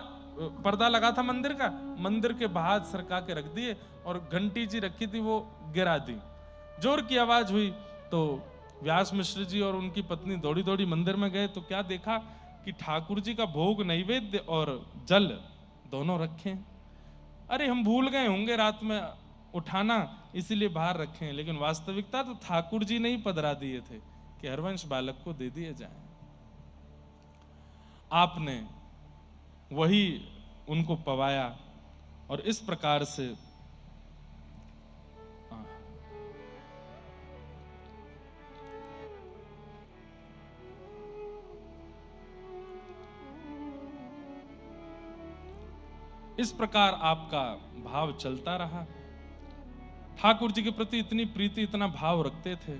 पर्दा लगा था मंदिर का, मंदिर के बाहर सरका के रख दिए और घंटी जी रखी थी वो गिरा दी। जोर की आवाज हुई तो व्यास मिश्र जी और उनकी पत्नी दौड़ी दौड़ी मंदिर में गए तो क्या देखा कि ठाकुर जी का भोग नैवेद्य और जल दोनों रखे हैं। अरे हम भूल गए होंगे रात में उठाना, इसीलिए बाहर रखे हैं, लेकिन वास्तविकता तो ठाकुर जी ने ही पधरा दिए थे कि हरवंश बालक को दे दिए जाएं। आपने वही उनको पवाया और इस प्रकार से इस प्रकार आपका भाव चलता रहा। ठाकुर जी के प्रति इतनी प्रीति, इतना भाव रखते थे,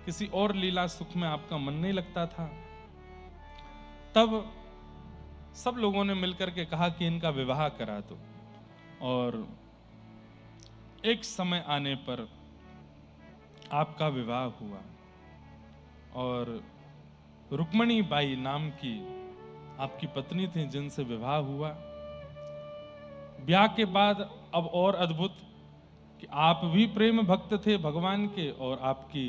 किसी और लीला सुख में आपका मन नहीं लगता था। तब सब लोगों ने मिलकर के कहा कि इनका विवाह करा दो। और एक समय आने पर आपका विवाह हुआ और रुक्मणी बाई नाम की आपकी पत्नी थी जिनसे विवाह हुआ। ब्याह के बाद अब और अद्भुत कि आप भी प्रेम भक्त थे भगवान के और आपकी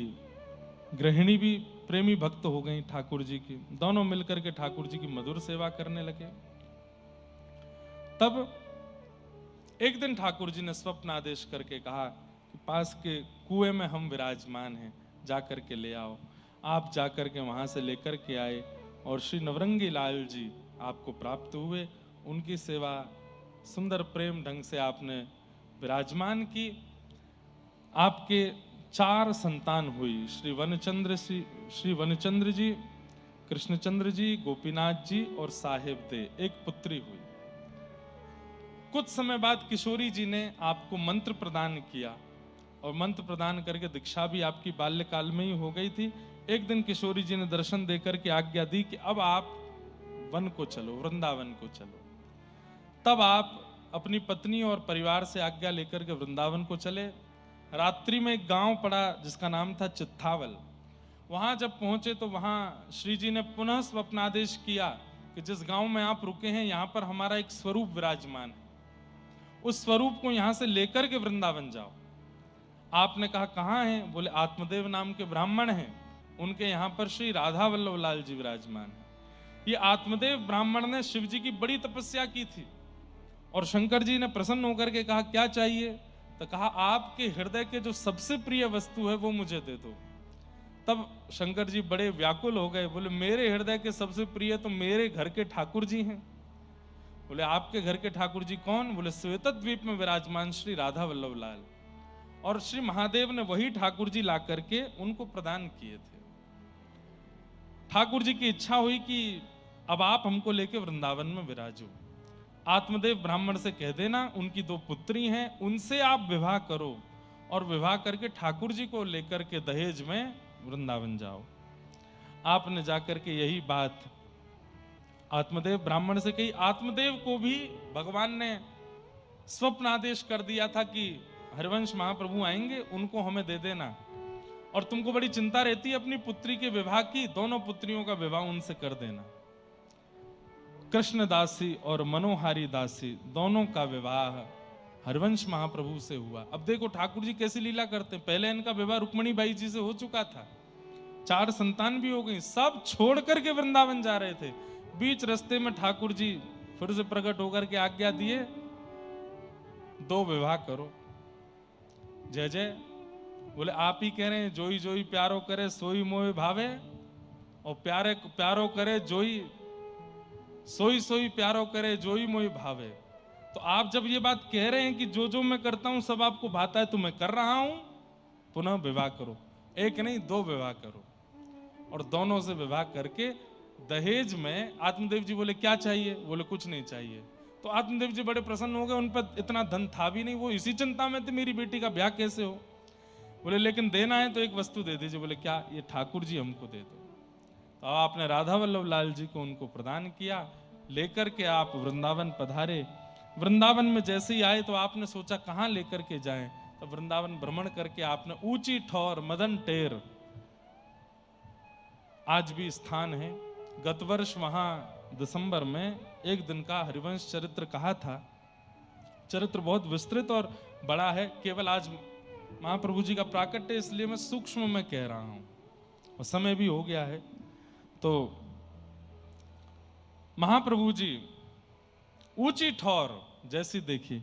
गृहिणी भी प्रेमी भक्त हो गई ठाकुर जी की। दोनों मिलकर के ठाकुर जी की मधुर सेवा करने लगे। तब एक दिन ठाकुर जी ने स्वप्न आदेश करके कहा कि पास के कुएं में हम विराजमान हैं, जाकर के ले आओ। आप जाकर के वहां से लेकर के आए और श्री नवरंगी लाल जी आपको प्राप्त हुए। उनकी सेवा सुंदर प्रेम ढंग से आपने विराजमान की। आपके 4 संतान हुई, श्री वनचंद्र जी, कृष्णचंद्र जी, गोपीनाथ जी और साहेब दे। एक पुत्री हुई। कुछ समय बाद किशोरी जी ने आपको मंत्र प्रदान किया और मंत्र प्रदान करके दीक्षा भी आपकी बाल्यकाल में ही हो गई थी। एक दिन किशोरी जी ने दर्शन देकर के आज्ञा दी कि अब आप वन को चलो, वृंदावन को चलो। तब आप अपनी पत्नी और परिवार से आज्ञा लेकर के वृंदावन को चले। रात्रि में एक गांव पड़ा जिसका नाम था चित्थावल। वहां जब पहुंचे तो वहां श्री जी ने पुनः स्वप्नादेश किया कि जिस गांव में आप रुके हैं यहां पर हमारा एक स्वरूप विराजमान है, उस स्वरूप को यहां से लेकर के वृंदावन जाओ। आपने कहा कहां है? बोले आत्मदेव नाम के ब्राह्मण हैं, उनके यहां पर श्री राधा वल्लभ लाल जी विराजमान है। ये आत्मदेव ब्राह्मण ने शिव जी की बड़ी तपस्या की थी और शंकर जी ने प्रसन्न होकर के कहा क्या चाहिए? तो कहा आपके हृदय के जो सबसे प्रिय वस्तु है वो मुझे दे दो। तब शंकर जी बड़े व्याकुल हो गए, बोले मेरे हृदय के सबसे प्रिय तो मेरे घर के ठाकुर जी हैं। बोले आपके घर के ठाकुर जी कौन? बोले श्वेत द्वीप में विराजमान श्री राधा वल्लभ लाल। और श्री महादेव ने वही ठाकुर जी ला करके उनको प्रदान किए थे। ठाकुर जी की इच्छा हुई कि अब आप हमको लेके वृंदावन में विराजो। आत्मदेव ब्राह्मण से कह देना उनकी 2 पुत्री हैं, उनसे आप विवाह करो और विवाह करके ठाकुर जी को लेकर के दहेज में वृंदावन जाओ। आपने जाकर के यही बात आत्मदेव ब्राह्मण से कही। आत्मदेव को भी भगवान ने स्वप्न आदेश कर दिया था कि हरिवंश महाप्रभु आएंगे, उनको हमें दे देना। और तुमको बड़ी चिंता रहती है अपनी पुत्री के विवाह की, दोनों पुत्रियों का विवाह उनसे कर देना। कृष्ण दासी और मनोहारी दासी दोनों का विवाह हरिवंश महाप्रभु से हुआ। अब देखो ठाकुर जी कैसी लीला करते हैं। पहले इनका विवाह रुक्मणी बाई जी से हो चुका था, 4 संतान भी हो गई, सब छोड़ करके वृंदावन जा रहे थे। बीच रास्ते में ठाकुर जी फिर से प्रकट होकर के आज्ञा दिए 2 विवाह करो। जय जय। बोले आप ही कह रहे हैं जोई जोई प्यारो करे सोई मोए भावे, और प्यारे प्यारो करे जोई सोई सोई प्यारो करे जोई मोई भावे। तो आप जब ये बात कह रहे हैं कि जो जो मैं करता हूं सब आपको भाता है तो मैं कर रहा हूं, पुनः विवाह करो। 1 नहीं 2 विवाह करो। और दोनों से विवाह करके दहेज में आत्मदेव जी बोले क्या चाहिए? बोले कुछ नहीं चाहिए। तो आत्मदेव जी बड़े प्रसन्न हो गए, उन पर इतना धन था भी नहीं, वो इसी चिंता में थे मेरी बेटी का ब्याह कैसे हो। बोले लेकिन देना है तो एक वस्तु दे दीजिए। बोले क्या? ये ठाकुर जी हमको दे दो। तो आपने राधा वल्लभ लाल जी को उनको प्रदान किया। लेकर के आप वृंदावन पधारे। वृंदावन में जैसे ही आए तो आपने सोचा कहां लेकर के जाएं। तो वृंदावन भ्रमण करके आपने ऊंची ठौर मदन टेर आज भी स्थान है। गत वर्ष वहां दिसंबर में एक दिन का हरिवंश चरित्र कहा था। चरित्र बहुत विस्तृत और बड़ा है। केवल आज महाप्रभु जी का प्राकट्य है, इसलिए मैं सूक्ष्म में कह रहा हूं और समय भी हो गया है। तो महाप्रभु जी ऊंची ठौर जैसी देखी,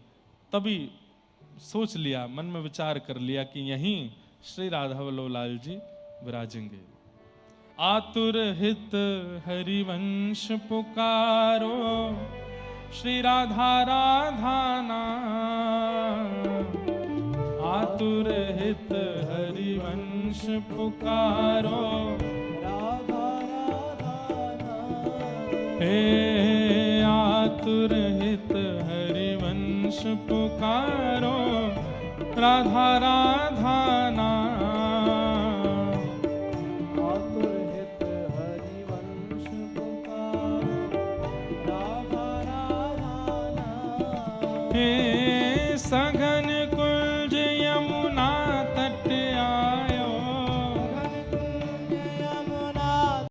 तभी सोच लिया, मन में विचार कर लिया कि यहीं श्री राधा वल्लभ लाल जी विराजेंगे। आतुर हित हरिवंश पुकारो, श्री राधा राधा नाम। आतुर हित हरिवंश पुकारो, राधा राधा नाम। हे आतुर हित हरिवंश पुकारो, राधा राधा नाम। आतुर हित हरिवंश पुकारो, राधा राधा नाम। हे सघन कुंज